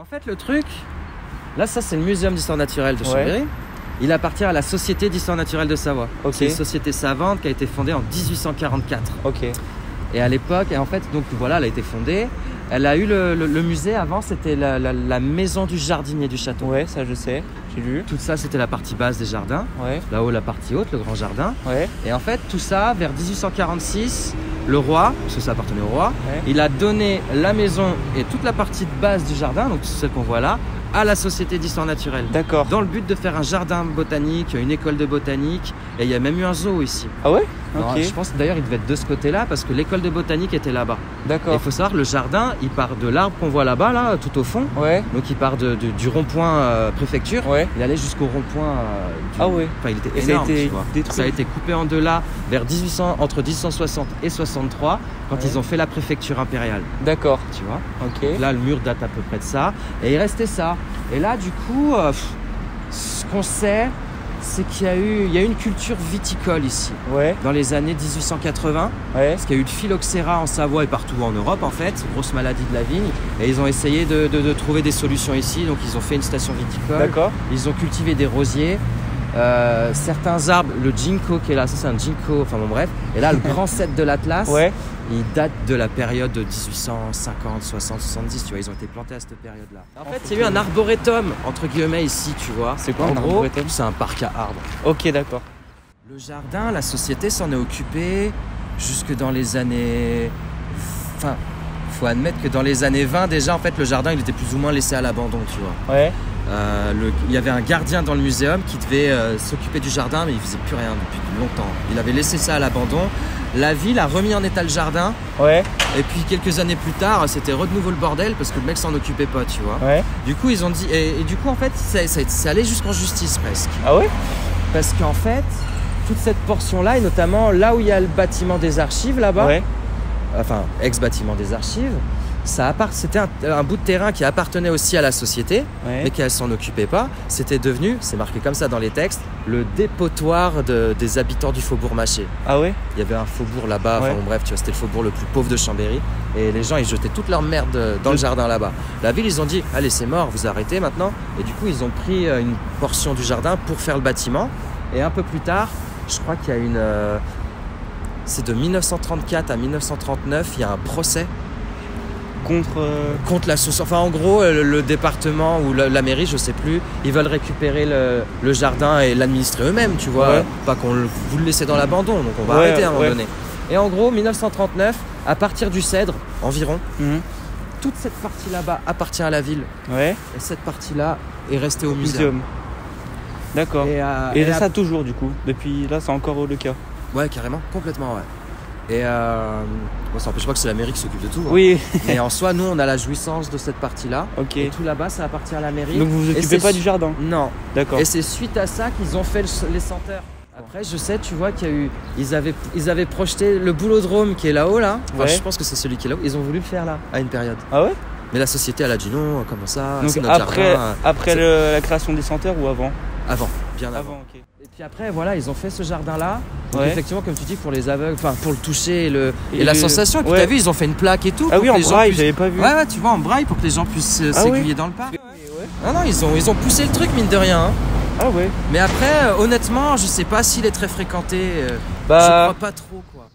fait, le truc, là, ça, c'est le Muséum d'histoire naturelle de Chambéry. Il appartient à la Société d'histoire naturelle de Savoie. C'est une société savante qui a été fondée en 1844. Et à l'époque, en fait, donc voilà, elle a été fondée. Elle a eu le musée avant, c'était la maison du jardinier du château. Ouais, ça je sais, j'ai lu. Tout ça, c'était la partie basse des jardins. Là-haut, la partie haute, le grand jardin. Et en fait, tout ça, vers 1846, le roi, parce que ça appartenait au roi, il a donné la maison et toute la partie de base du jardin, donc celle qu'on voit là, à la Société d'histoire naturelle. D'accord. Dans le but de faire un jardin botanique, une école de botanique, et il y a même eu un zoo ici. Ah ouais? Alors, je pense d'ailleurs il devait être de ce côté-là parce que l'école de botanique était là-bas. D'accord. Il faut savoir que le jardin, il part de l'arbre qu'on voit là-bas, là, tout au fond. Donc il part du rond-point préfecture. Il allait jusqu'au rond-point. Enfin, il était énorme. Ça a été coupé en deux là, vers entre 1860 et 63, quand ils ont fait la préfecture impériale. D'accord. Tu vois. Donc là, le mur date à peu près de ça. Et il restait ça. Et là, du coup, ce qu'on sait, c'est qu'il y a eu une culture viticole ici, dans les années 1880, parce qu'il y a eu le phylloxéra en Savoie et partout en Europe en fait, grosse maladie de la vigne, et ils ont essayé de trouver des solutions ici, donc ils ont fait une station viticole, ils ont cultivé des rosiers, certains arbres, le ginkgo qui est là, ça c'est un ginkgo, enfin bon bref, et là le grand cèdre de l'Atlas, il date de la période de 1850, 60, 70, tu vois, ils ont été plantés à cette période-là. En fait, il y a eu un arboretum, entre guillemets, ici, tu vois. C'est quoi un arboretum? C'est un parc à arbres. Ok, d'accord. Le jardin, la société s'en est occupée jusque dans les années... Enfin, il faut admettre que dans les années 20, déjà, en fait, le jardin, il était plus ou moins laissé à l'abandon, tu vois. Il y avait un gardien dans le muséum qui devait s'occuper du jardin, mais il faisait plus rien depuis longtemps. Il avait laissé ça à l'abandon. La ville a remis en état le jardin. Et puis quelques années plus tard, c'était de nouveau le bordel parce que le mec s'en occupait pas, tu vois. Du coup, ils ont dit et du coup, en fait, ça allait jusqu'en justice presque. Ah ouais? Parce qu'en fait, toute cette portion-là, et notamment là où il y a le bâtiment des archives là-bas, enfin ex-bâtiment des archives. C'était un bout de terrain qui appartenait aussi à la société, mais qu'elle s'en occupait pas. C'était devenu, c'est marqué comme ça dans les textes, le dépotoir des habitants du faubourg Maché. Ah ouais? Il y avait un faubourg là-bas, enfin bon, bref, tu vois, c'était le faubourg le plus pauvre de Chambéry. Et les gens, ils jetaient toute leur merde dans le jardin là-bas. La ville, ils ont dit, allez, c'est mort, vous arrêtez maintenant. Et du coup, ils ont pris une portion du jardin pour faire le bâtiment. Et un peu plus tard, je crois qu'il y a c'est de 1934 à 1939, il y a un procès contre l'association. Enfin, en gros, le département ou la mairie, je sais plus, ils veulent récupérer le jardin et l'administrer eux-mêmes, tu vois. Pas qu'on vous le laissez dans l'abandon, donc on va arrêter à un moment donné. Et en gros, 1939, à partir du Cèdre, environ, toute cette partie là-bas appartient à la ville. Et cette partie-là est restée au muséum. D'accord. Et ça toujours, du coup. Depuis là, c'est encore le cas. Ouais, carrément, complètement, Et bon, ça n'empêche pas que c'est la mairie qui s'occupe de tout. Oui. Et en soi, nous, on a la jouissance de cette partie-là. Et tout là-bas, ça appartient à la mairie. Donc vous vous occupez pas du jardin? Non. D'accord. Et c'est suite à ça qu'ils ont fait les senteurs. Après, je sais, tu vois qu'il y a eu... Ils avaient projeté le boulodrome qui est là-haut, là. Enfin, je pense que c'est celui qui est là-haut. Ils ont voulu le faire là, à une période. Ah ouais? Mais la société, elle a dit non, comment ça? Donc après la création des senteurs ou avant? Avant, bien avant. Ok. Et puis après, voilà, ils ont fait ce jardin-là. Donc effectivement, comme tu dis, pour les aveugles, enfin pour le toucher et la sensation. Et puis t'as vu, ils ont fait une plaque et tout. Ah oui, en braille, j'avais pas vu. Ouais, tu vois, en braille pour que les gens puissent s'aiguiller dans le parc. Non, ils ont poussé le truc, mine de rien. Hein. Ah ouais. Mais après, honnêtement, je sais pas s'il est très fréquenté. Je crois pas trop, quoi.